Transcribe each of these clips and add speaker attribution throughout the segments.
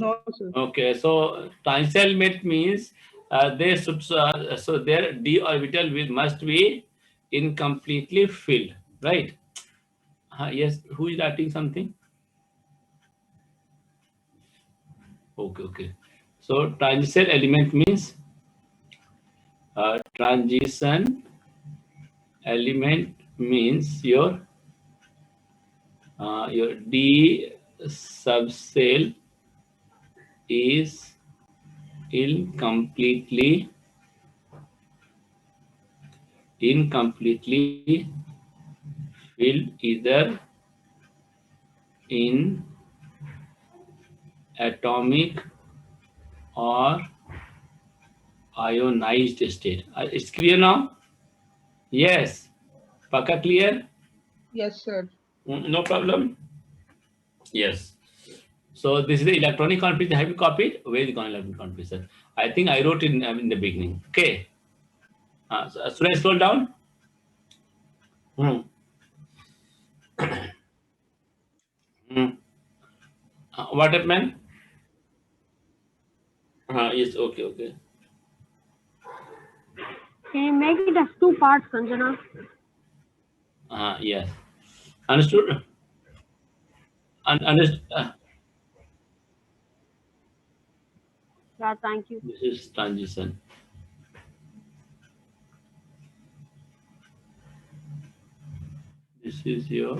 Speaker 1: No, sir.
Speaker 2: Okay, so transition element means they should so their d orbital must be incompletely filled, right? Yes, who is writing something? Okay, okay. So transition element means transition element means your d subcell is incompletely filled either in atomic or ionized state. It's clear now? Yes. Paka clear?
Speaker 1: Yes, sir.
Speaker 2: No problem? Yes. So this is the electronic configuration. Have you copied? Where is the electronic configuration? I think I wrote in the beginning. Okay. So, should I scroll down? Hmm. Hmm. What happened? Yes. Okay. Okay.
Speaker 3: Can you make it as two parts, Sanjana?
Speaker 2: Yes. Understood? Understood.
Speaker 3: Yeah, thank you.
Speaker 2: This is transition. This is your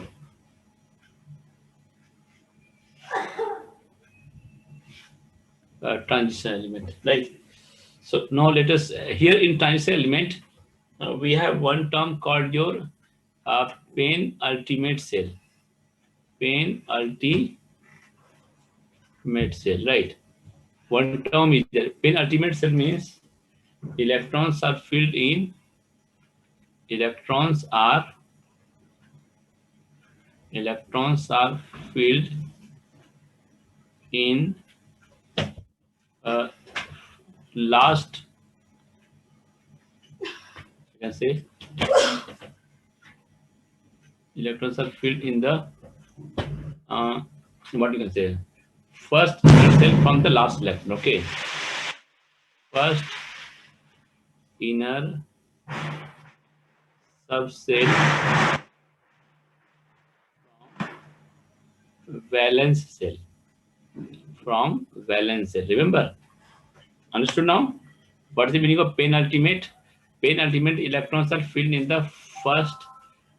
Speaker 2: transition element, right? So now let us here in transition element we have one term called your pain ultimate cell. Pain ultimate cell, right? One term is there. Pain ultimate cell means electrons are filled in. Electrons are electrons are filled in uh, last. You can say electrons are filled in the uh, what you can say first inner cell from the last electron. Okay, first inner subcell valence cell from valence cell. Remember, understood now? What is the meaning of penultimate? Penultimate electrons are filled in the first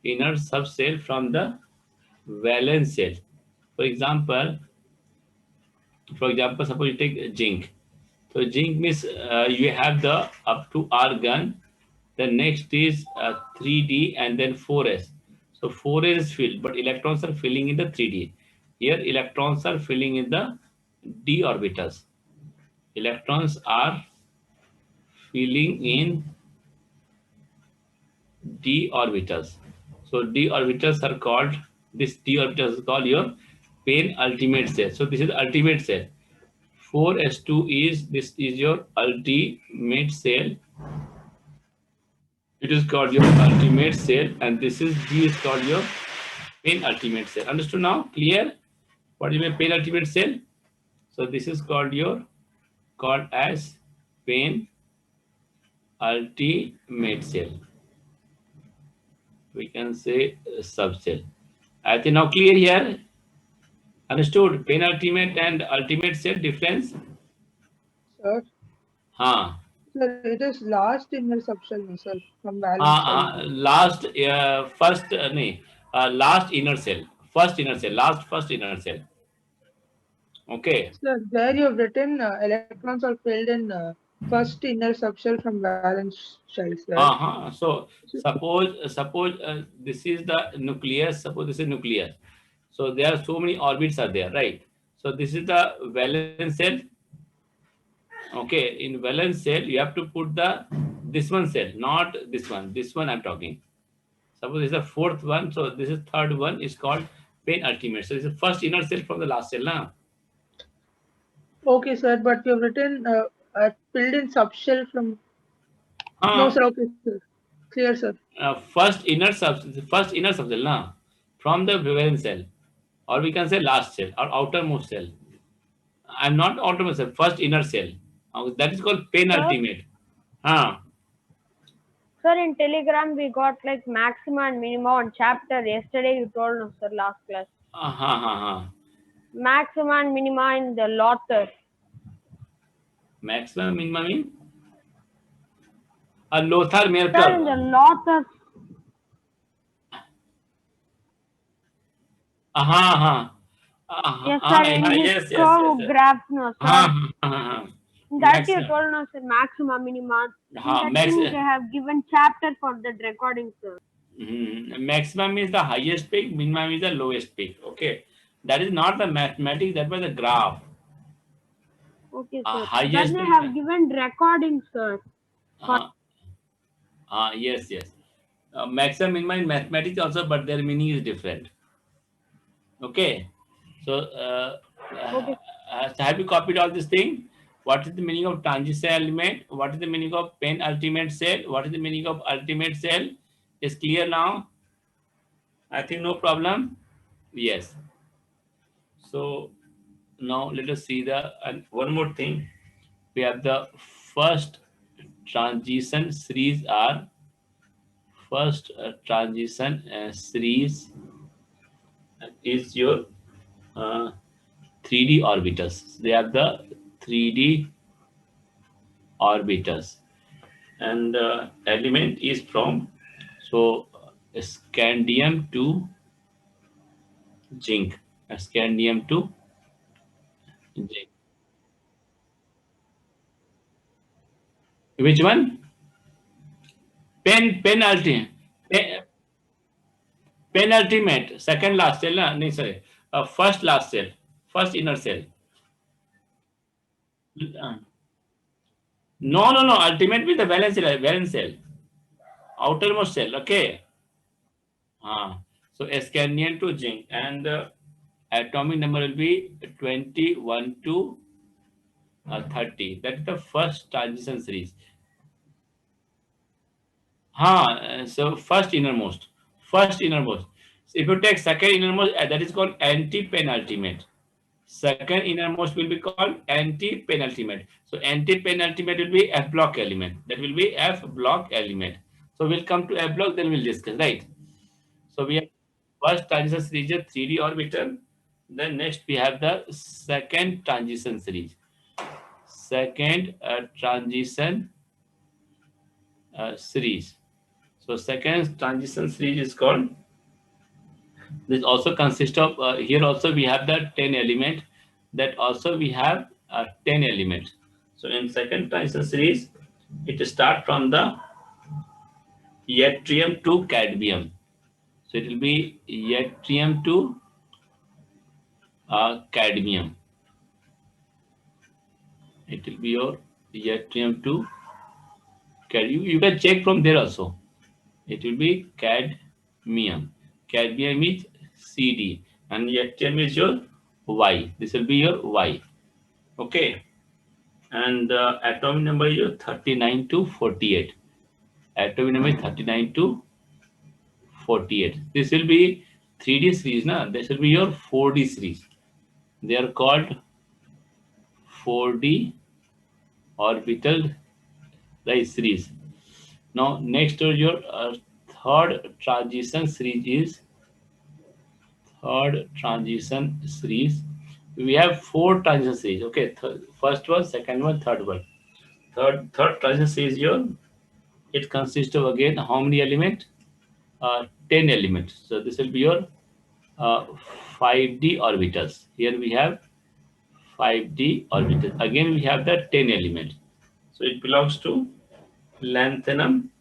Speaker 2: inner subcell from the valence cell. For example, suppose you take zinc. So zinc means you have the up to argon. The next is 3D and then 4s. So 4s is filled, but electrons are filling in the 3D. Here electrons are filling in the d orbitals. Electrons are filling in d orbitals. So d orbitals are called this d orbitals is called your pain ultimate cell. So this is ultimate cell. 4s2 is this is your ultimate cell. It is called your ultimate cell, and this is G is called your pain ultimate cell. Understood now? Clear? What is my pain ultimate cell? So this is called as pain ultimate cell. We can say subcell. I think now clear here. Understood? Pain ultimate and ultimate cell difference.
Speaker 1: Sir.
Speaker 2: Huh.
Speaker 1: Sir, it is last inner subshell, no, sir, from valence shell.
Speaker 2: Last first no, last inner cell. First inner cell. Last first inner cell. Okay.
Speaker 1: Sir, there you have written electrons are filled in first inner subshell from valence shell, sir.
Speaker 2: So suppose this is the nucleus. Suppose this is nucleus. So there are so many orbits are there, right? So this is the valence cell. Okay, in valence cell you have to put the this one cell, not this one. This one I'm talking. Suppose this is the fourth one. So this is third one is called pain ultimate. So this is the first inner cell from the last cell, now.
Speaker 1: Okay, sir, but you have written filled in subshell from. No,
Speaker 2: Uh,
Speaker 1: sir, okay, sir. Clear, sir.
Speaker 2: first inner subcell, now, from the valence cell, or we can say last cell or outermost cell. I'm not outermost cell, first inner cell. That is called penultimate.
Speaker 3: Sir, in Telegram we got like maxima and minima on chapter. Yesterday you told us, sir, last class. Maxima and minima in the Lothar.
Speaker 2: Maximum, minimum mean? A Lothar Meyer
Speaker 3: Sir, in the
Speaker 2: curve.
Speaker 3: Lothar. Yes, sir, in his curve graph, no, sir. In that you told us, sir, maxima, minima. In that you have given chapter for that recording, sir.
Speaker 2: Maximum is the highest peak, minimum is the lowest peak. Okay, that is not the mathematics, that was the graph.
Speaker 3: Okay, sir.
Speaker 2: Highest
Speaker 3: Then they
Speaker 2: peak.
Speaker 3: have given recording, sir.
Speaker 2: Yes, yes. Maximum, minimum in mathematics also, but their meaning is different. Okay, so
Speaker 3: Okay.
Speaker 2: have you copied all this thing? What is the meaning of transition element? What is the meaning of penultimate cell? What is the meaning of ultimate cell? Is clear now? I think no problem. Yes. So now let us see the and one more thing. We have the first transition series are first transition series is your 3D orbitals. They are the 3D orbitals, and element is from scandium to zinc. Scandium to zinc. Which one? Penultimate. Penultimate. Second last cell. No, sorry. First last cell. First inner cell. No, no, no. Ultimate with the valence cell. Valence cell. Outermost cell. Okay. So scandium to zinc, and atomic number will be 21 to 30. That is the first transition series. So first innermost. First innermost. So if you take second innermost, that is called anti-penultimate. Second innermost will be called anti-penultimate. So anti-penultimate will be F block element. That will be F block element. So we'll come to F block, then we'll discuss, right? So we have first transition series, 3D orbital. Then next we have the second transition series. Second transition series. So second transition series is called. This also consists of here also we have the 10 element. That also we have 10 elements. So in second transition series, it starts from the yttrium to cadmium. So it will be yttrium to cadmium. It will be your yttrium to cadmium. You can check from there also. It will be cadmium. Cadmium is CD and yttrium is your Y. This will be your Y. Okay. And atomic number is your 39 to 48. Atomic number is 39 to 48. This will be 3D series. This will be your 4D series. They are called 4D orbital series. Now next is your third transition series. We have 4 transition series. Okay, first one, second one, third one. Third transition series your it consists of again how many elements? 10 elements. So this will be your 5D orbitals. Here we have 5D orbitals. Again we have the 10 elements. So it belongs to lanthanum.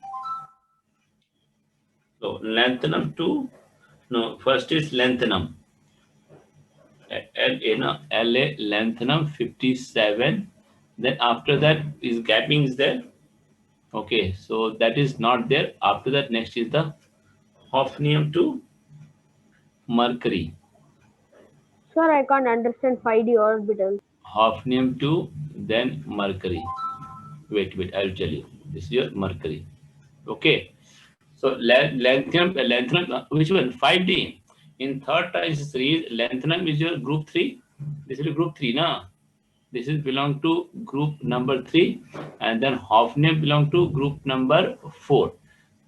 Speaker 2: So lanthanum 2. No, first is lanthanum. La lanthanum 57. Then after that is gapping is there. Okay, so that is not there. After that, next is the hafnium to mercury.
Speaker 3: Sir, I can't understand 5D orbital.
Speaker 2: Hafnium to then mercury. Wait, I'll tell you. This is your mercury. Okay. So lanthanum, which one? 5D. In third transition series, lanthanum is your group 3. This will be group 3, na? This is belong to group number 3, and then hafnium belong to group number 4.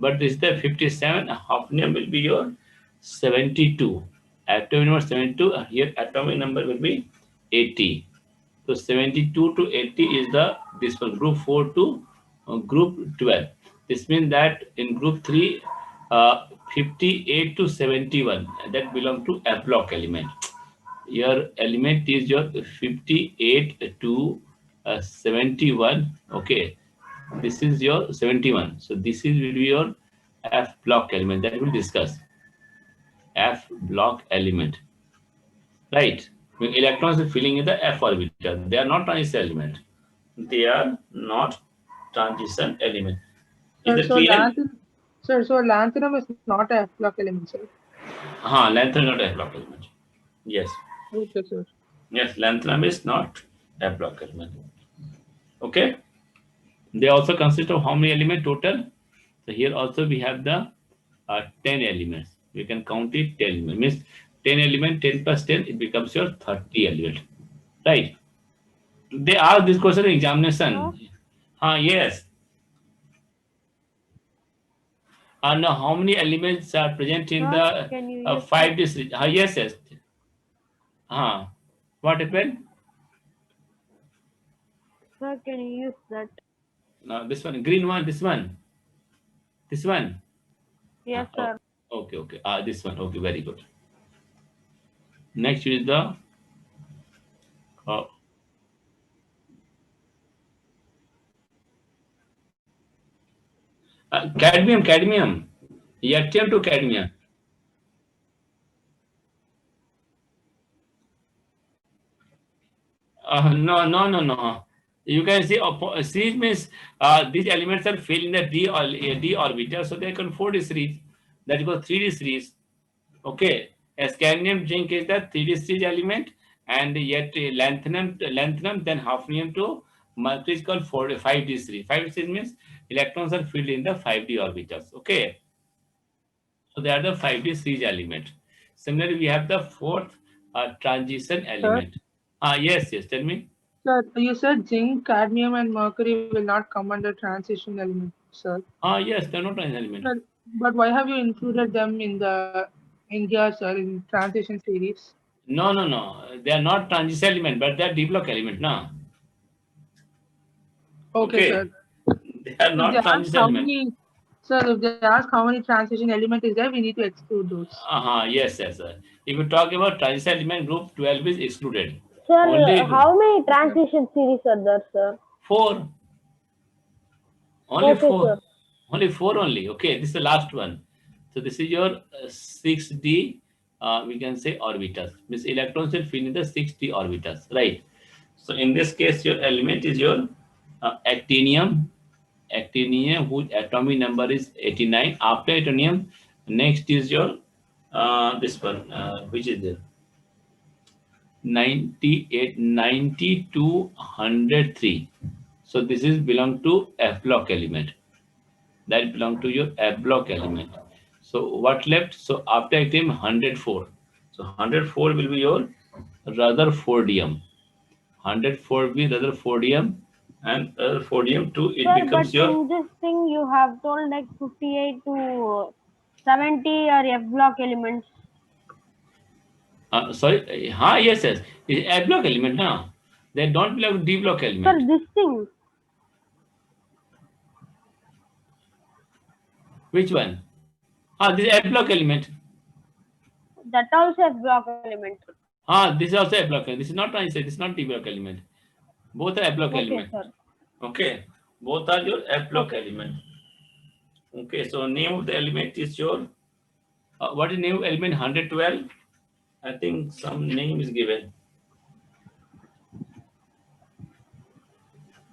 Speaker 2: But this is the 57. Hafnium will be your 72. Atomic number 72. Here atomic number will be 80. So 72 to 80 is the this one, group 4 to group 12. This means that in group 3, 58 to 71 that belong to F block element. Your element is your 58 to 71. Okay, this is your 71. So this is will be your F block element that we'll discuss. F block element, right? When electrons are filling in the F orbital, they are not transition element. They are not transition element. Is it clear?
Speaker 1: So lanthanum is not a F block element, sir.
Speaker 2: Lanthanum is not F block element. Yes.
Speaker 1: Okay, sir.
Speaker 2: Yes, lanthanum is not F block element. Okay. They also consist of how many elements total? So here also we have the 10 elements. We can count it 10 elements. Means 10 element, 10 plus 10, it becomes your 30 element. Right. They ask this question in examination. Yes. Now how many elements are present in the 5D series? Yes, yes. What happened?
Speaker 3: Sir, can you use that?
Speaker 2: No, this one, green one, this one. This one.
Speaker 3: Yes, sir.
Speaker 2: Okay, okay. This one. Okay, very good. Next is the cadmium. Yttrium to cadmium. No. You can see series means these elements are filled in the d orbital, so they can 4D series. That is called 3D series. Okay, as cadmium zinc is the 3D series element, and yet lanthanum, then hafnium to mercury is called 5D series. 5D series means electrons are filled in the 5D orbitals. Okay, so they are the 5D series element. Similarly, we have the fourth transition element. Yes, tell me.
Speaker 1: Sir, you said zinc, cadmium, and mercury will not come under transition element, sir.
Speaker 2: Yes, they're not transition element.
Speaker 1: Sir, but why have you included them in here, sir, in transition series?
Speaker 2: No. They are not transition element, but they are D block element, no?
Speaker 1: Okay, sir.
Speaker 2: They are not transition element.
Speaker 1: Sir, if they ask how many transition element is there, we need to exclude those.
Speaker 2: Yes, sir. If you talk about transition element, group 12 is excluded.
Speaker 3: Sir, how many transition series are there, sir?
Speaker 2: 4. Only
Speaker 3: Okay,
Speaker 2: 4.
Speaker 3: sir.
Speaker 2: Only 4 only. Okay, this is the last one. So this is your 6D, we can say orbitals. Means electrons will fill in the 6D orbitals, right? So in this case, your element is your actinium, whose atomic number is 89. After actinium, next is your this one, which is there? 98, 90 to 103. So this is belong to F block element. That belong to your F block element. So what left? So after actinium, 104. So 104 will be your Rutherfordium. 104 will be Rutherfordium, and Rutherfordium 2, it
Speaker 3: Sir,
Speaker 2: becomes
Speaker 3: but
Speaker 2: your.
Speaker 3: in this thing you have told like 58 to 70 are F block elements.
Speaker 2: Sorry. Yes. It's F block element, no? They don't belong to D block element.
Speaker 3: Sir, this thing.
Speaker 2: Which one? This is F block element.
Speaker 3: That also F block element.
Speaker 2: This is also F block element. This is not transition. This is not D block element. Both are F block element.
Speaker 3: Sir.
Speaker 2: Okay. Both are your F block element. Okay. So name of the element is your. What is name of element? 112. I think some name is given.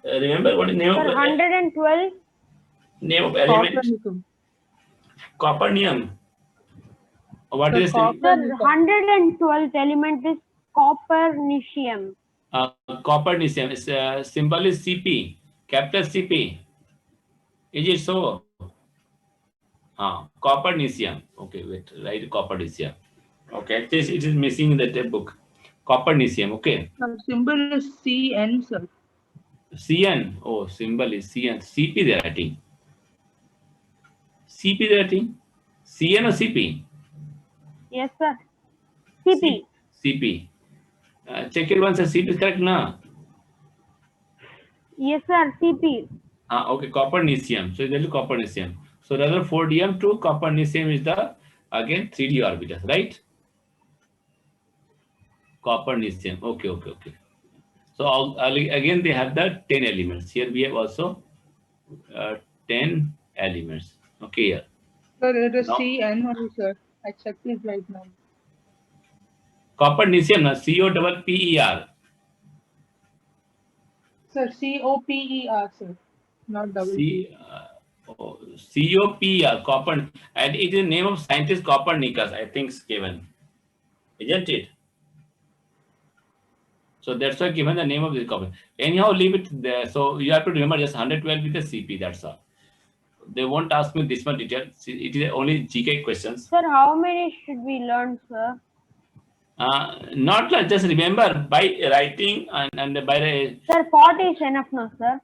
Speaker 2: Remember what is name
Speaker 3: Sir,
Speaker 2: of
Speaker 3: 112.
Speaker 2: Name of element? Copernicum. What is
Speaker 3: Sir, 112th element is copernicium.
Speaker 2: Copernicium. Its symbol is Cp, capital Cp. Is it so? Copernicium. Okay, wait. Write copernicium. Okay, it is missing in the book. Copernicium. Okay.
Speaker 1: Symbol is CN, sir.
Speaker 2: CN. Oh, symbol is CN. CP they are writing. CP they are writing. CN or CP?
Speaker 3: Yes, sir. CP.
Speaker 2: CP. Check it once. CP is correct, na?
Speaker 3: Yes, sir. CP.
Speaker 2: Okay, copernicium. So there is copernicium. So rather 4dm to copernicium is the again 3d orbitals, right? Copernicium. Okay. So again they have the 10 elements. Here we have also 10 elements. Okay, here.
Speaker 1: Sir, it is
Speaker 2: Now
Speaker 1: CN only, sir. I checked it right now.
Speaker 2: copernicium, na COPPER.
Speaker 1: Sir, COPER, sir. Not double P.
Speaker 2: COPER, copper, and it is the name of scientist Copernicus, I think, is given, isn't it? So that's why given the name of this copper. Anyhow, leave it there. So you have to remember just 112 with the CP. That's all. They won't ask me this much detail. It is only GK questions.
Speaker 3: Sir, how many should we learn, sir?
Speaker 2: Not like just remember by writing and by the.
Speaker 3: Sir, 40 is enough now, sir.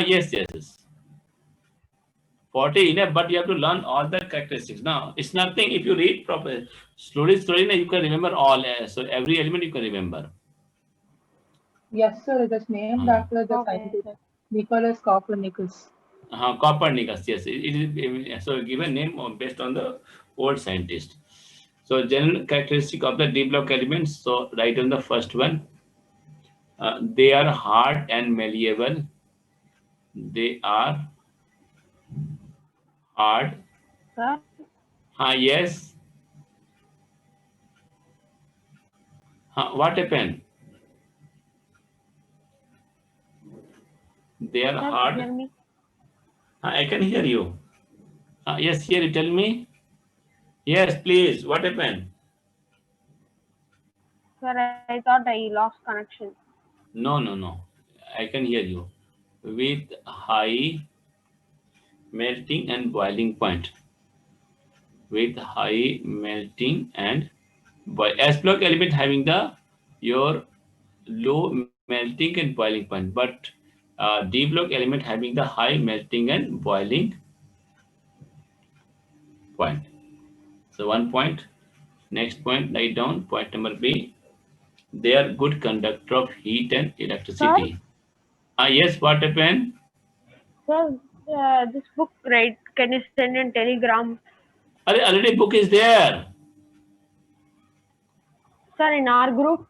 Speaker 2: Yes. 40 enough, but you have to learn all the characteristics. Now, it's nothing if you read properly, slowly, you can remember all. So every element you can remember.
Speaker 1: Yes, sir. It is named after the scientist Nicholas Copernicus.
Speaker 2: Copernicus, yes. It is so given name based on the old scientist. So general characteristic of the d block elements. So write on the first one. They are hard and malleable. They are hard.
Speaker 3: Sir?
Speaker 2: Yes. What happened? They are
Speaker 3: Sir,
Speaker 2: hard.
Speaker 3: hear me?
Speaker 2: I can hear you. Yes, here you tell me. Yes, please. What happened?
Speaker 3: Sir, I thought I lost connection.
Speaker 2: No. I can hear you. With high melting and boiling point. With high melting and S block element having your low melting and boiling point, but D block element having the high melting and boiling point. So 1 point. Next point, write down point number B. They are good conductor of heat and electricity. Yes, what happened?
Speaker 3: Sir, this book, right? Can you send in Telegram?
Speaker 2: Already book is there.
Speaker 3: Sir, in our group?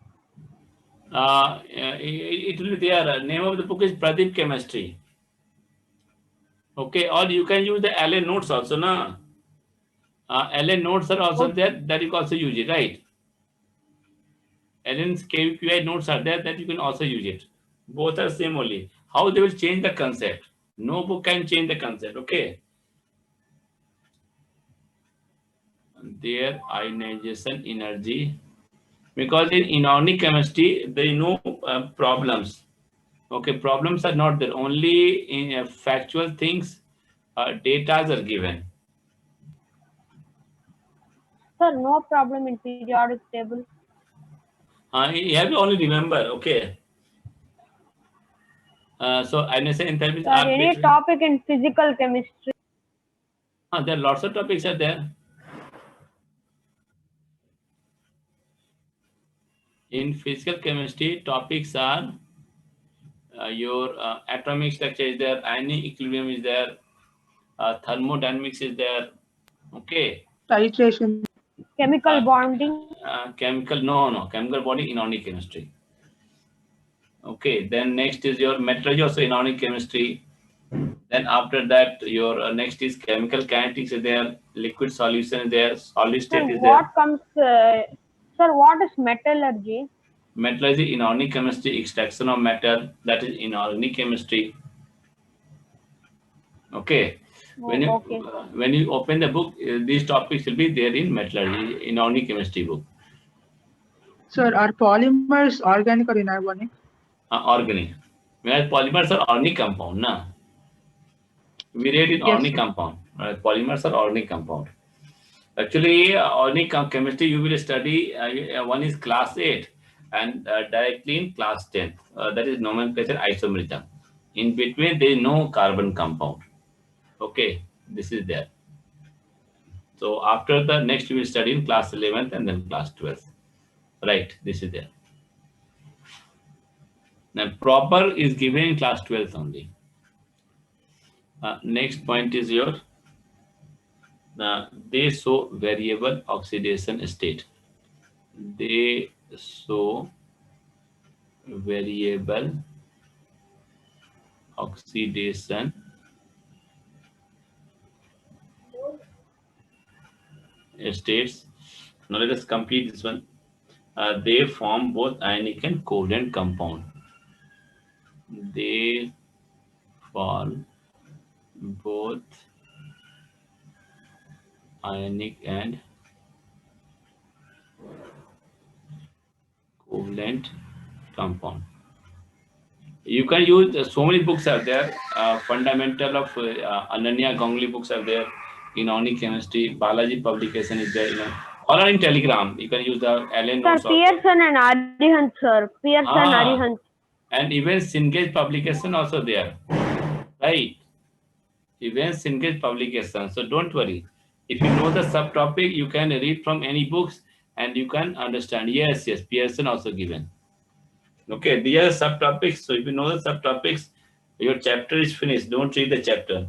Speaker 2: It will be there. Name of the book is Pradeep Chemistry. Okay, or you can use the LA notes also, na? LA notes are also there. That you can also use it, right? LN's KQI notes are there that you can also use it. Both are same only. How they will change the concept? No book can change the concept. Okay. Their ionization energy, because in inorganic chemistry there is no problems. Okay, problems are not there. Only in factual things, data are given.
Speaker 3: Sir, no problem in periodic table.
Speaker 2: You have to only remember. Okay. So ionization enthalpy.
Speaker 3: Sir, any topic in physical chemistry?
Speaker 2: There are lots of topics are there. In physical chemistry, topics are your atomic structure is there, ionic equilibrium is there, thermodynamics is there. Okay.
Speaker 1: Titration.
Speaker 3: Chemical bonding.
Speaker 2: Chemical bonding, inorganic chemistry. Okay. Then next is your metallurgy, also inorganic chemistry. Then after that, your next is chemical kinetics is there, liquid solution is there, solid state is there.
Speaker 3: What comes? Sir, what is metallurgy?
Speaker 2: Metallurgy, inorganic chemistry, extraction of metal, that is inorganic chemistry. Okay. When you open the book, these topics will be there in metallurgy, inorganic chemistry book.
Speaker 1: Sir, are polymers organic or inorganic?
Speaker 2: Organic. Whereas polymers are organic compound, na? We read in organic compound. Polymers are organic compound. Actually, organic chemistry you will study. One is class 8. and directly in class 10. That is nomenclature isomerism. In between, there is no carbon compound. Okay, this is there. So after the next, we will study in class 11th and then class 12th. Right, this is there. Now, proper is given in class 12th only. Next point is your, they show variable oxidation state. They show variable oxidation states. Now let us complete this one. They form both ionic and covalent compound. They form both ionic and covalent compound. You can use so many books are there. Fundamental of Ananya Gangli books are there. Inorganic chemistry, Balaji publication is there. All are in Telegram. You can use the Allen
Speaker 3: Sir,
Speaker 2: notes.
Speaker 3: Pearson and Arihant, sir. Pearson, Arihant.
Speaker 2: And even Syngage publication also there, right? Even Syngage publication. So don't worry. If you know the subtopic, you can read from any books and you can understand. Yes, Pearson also given. Okay, these are subtopics. So if you know the subtopics, your chapter is finished. Don't read the chapter.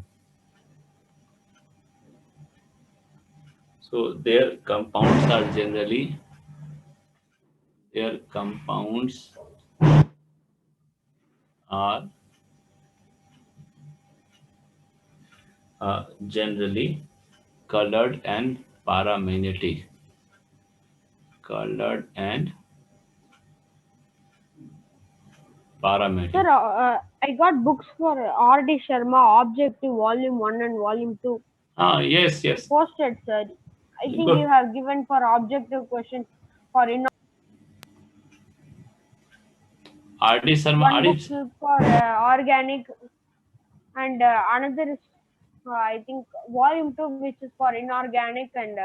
Speaker 2: So their compounds are generally, generally colored and paramagnetic. Colored and paramagnetic.
Speaker 3: Sir, I got books for R.D. Sharma, Objective Volume 1 and Volume 2.
Speaker 2: Yes.
Speaker 3: Posted, sir. I think you have given for objective questions for
Speaker 2: R.D. Sharma.
Speaker 3: One book is for organic, and another is I think Volume 2, which is for inorganic, and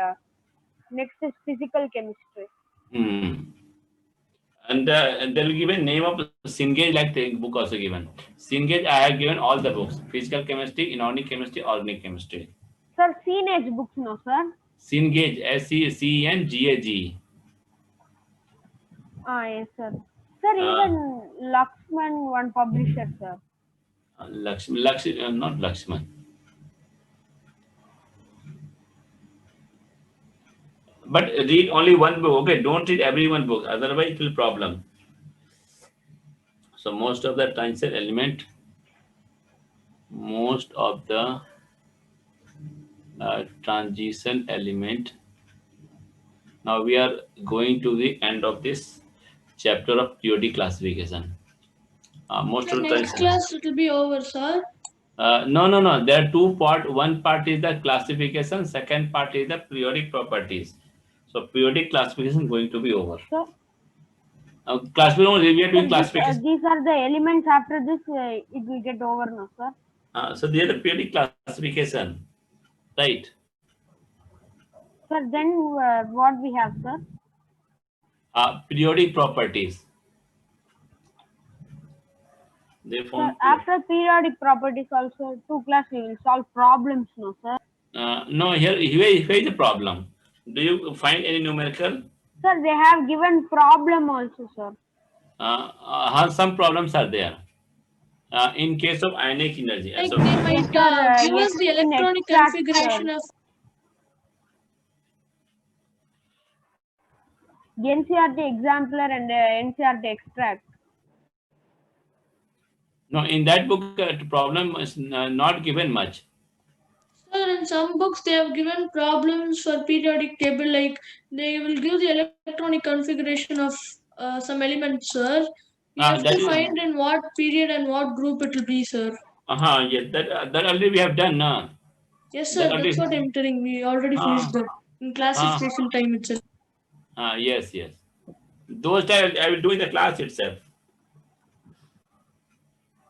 Speaker 3: next is physical chemistry.
Speaker 2: And they will give a name of Syngage, like the book also given. Syngage, I have given all the books: physical chemistry, inorganic chemistry, organic chemistry.
Speaker 3: Sir, Syngage books, no, sir?
Speaker 2: Syngage, SCENGAGE.
Speaker 3: Yes, sir. Sir, even Lakshman, one publisher, sir.
Speaker 2: Not Lakshman. But read only one book, okay? Don't read every one book, otherwise it will problem. So most of the transition element, Now we are going to the end of this chapter of periodic classification. Most of the
Speaker 4: next class it will be over, sir.
Speaker 2: No. There are two parts. One part is the classification. Second part is the periodic properties. So periodic classification going to be over.
Speaker 3: So,
Speaker 2: classification, we are doing classification.
Speaker 3: These are the elements. After this, it will get over, no, sir?
Speaker 2: So they are the periodic classification, right?
Speaker 3: Sir, then what we have, sir?
Speaker 2: Periodic properties.
Speaker 3: Sir, after periodic properties also, 2 class we will solve problems, no, sir?
Speaker 2: No, here is the problem. Do you find any numerical?
Speaker 3: Sir, they have given problem also, sir.
Speaker 2: Some problems are there. In case of ionic energy.
Speaker 4: Like they might give us the electronic configuration of
Speaker 3: NCERT exemplar and NCERT extract.
Speaker 2: No, in that book, problem is not given much.
Speaker 4: Sir, in some books they have given problems for periodic table, like they will give the electronic configuration of some elements, sir. You have to find in what period and what group it will be, sir.
Speaker 2: Yes, that already we have done, no?
Speaker 4: Yes, sir, that's what I'm telling. We already finished that in classification time itself.
Speaker 2: Yes. Those time I will do in the class itself.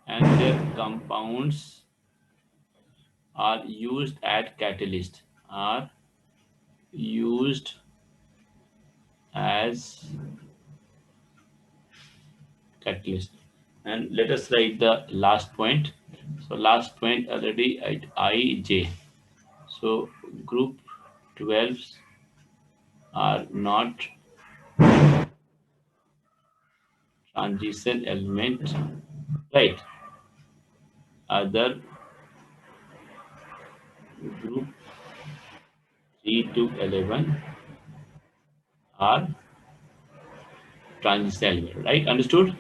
Speaker 2: And their compounds are used as catalyst. catalyst. And let us write the last point. So last point already at IJ. So group 12s are not transition element, right? Other group 3 to 11 are transition element, right? Understood?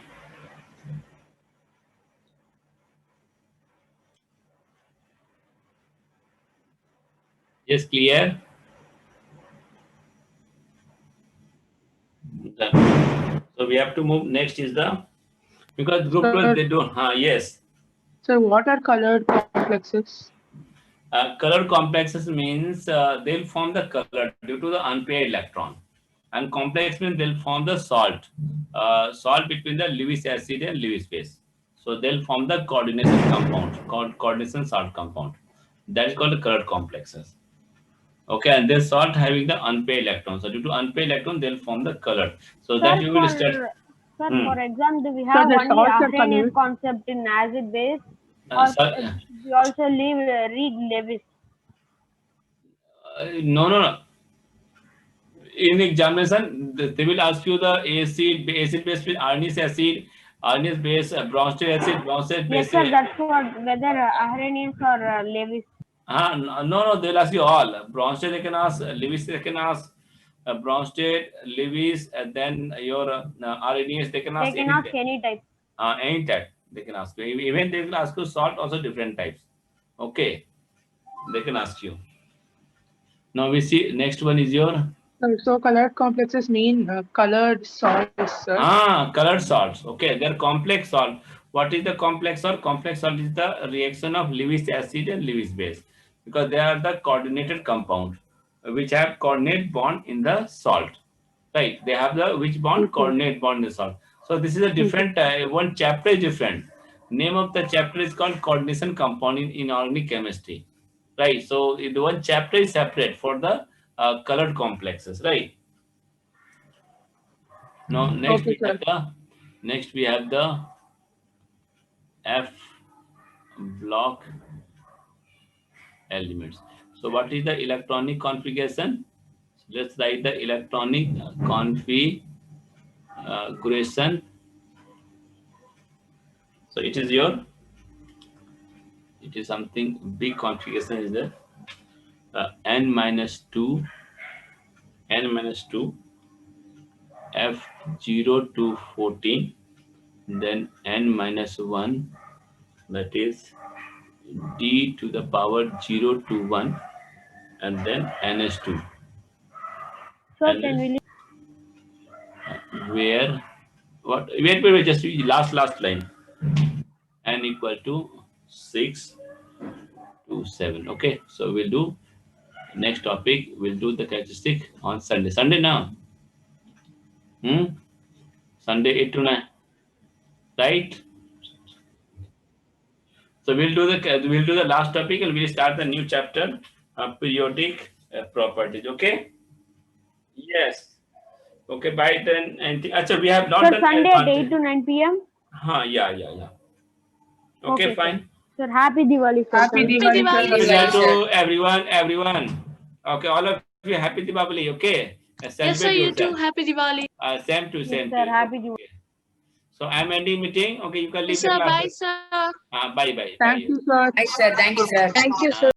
Speaker 2: Yes, clear? Done. So we have to move. Next is the, because group 12 they don't. Yes.
Speaker 1: So what are colored complexes?
Speaker 2: Color complexes means they'll form the color due to the unpaired electron, and complex means they'll form the salt, salt between the Lewis acid and Lewis base. So they'll form the coordination compound called coordination salt compound. That is called the colored complexes. Okay, and this salt having the unpaired electron. So due to unpaired electron, they'll form the color. So
Speaker 3: Sir,
Speaker 2: that you will start.
Speaker 3: Sir, for exam, do we have
Speaker 1: the
Speaker 3: only
Speaker 1: salts are
Speaker 3: Arrhenius
Speaker 1: colored.
Speaker 3: concept in acid base, or we also read Lewis?
Speaker 2: No. In examination, they will ask you the acid base with Arrhenius acid, Arrhenius base, Bronsted acid, Bronsted base.
Speaker 3: Yes, sir, that's for whether Arrhenius or Lewis.
Speaker 2: No, they'll ask you all. Bronsted they can ask, Lewis they can ask, Bronsted, Lewis, and then your Arrhenius they can ask.
Speaker 3: They can ask any type.
Speaker 2: Any type they can ask you. Even they will ask you salt also different types. Okay, they can ask you. Now we see next one is your.
Speaker 1: So colored complexes mean colored salts, sir.
Speaker 2: Colored salts. Okay, they're complex salt. What is the complex salt? Complex salt is the reaction of Lewis acid and Lewis base, because they are the coordinated compound which have coordinate bond in the salt. Right? They have the which bond? Coordinate bond in the salt. So this is a different one chapter is different. Name of the chapter is called coordination compound in inorganic chemistry. Right? So the one chapter is separate for the colored complexes. Right? Now next we have the F block elements. So what is the electronic configuration? Let's write the electronic configuration. So it is something big configuration is there. n-2 F0 to 14, then n-1, that is d to the power 0 to 1, and then ns2.
Speaker 3: So can we
Speaker 2: where what wait just last line, n equal to 6 to 7. Okay, so we'll do next topic. We'll do the characteristic on Sunday now. Sunday 8 to 9, right? So we'll do the last topic and we'll start the new chapter, periodic properties. Okay. Yes. Okay. By then, and so we have not done
Speaker 3: Sunday at 8 to 9 p.m.
Speaker 2: Yeah. Okay, fine.
Speaker 3: Sir, happy Diwali, sir.
Speaker 1: Happy Diwali,
Speaker 2: Happy to everyone. Okay, all of you, happy Diwali. Okay.
Speaker 4: Yes, sir, you too. Happy Diwali.
Speaker 2: Same to
Speaker 3: Yes,
Speaker 2: same.
Speaker 3: sir,
Speaker 2: to
Speaker 3: happy
Speaker 2: you.
Speaker 3: Diwali.
Speaker 2: Okay. So I'm ending meeting. Okay, you can leave
Speaker 4: Yes, sir.
Speaker 2: the
Speaker 4: Bye,
Speaker 2: class.
Speaker 4: sir.
Speaker 2: Bye.
Speaker 1: Thank you, sir.
Speaker 5: Hi, sir. Thank you, sir.
Speaker 1: Thank you, sir.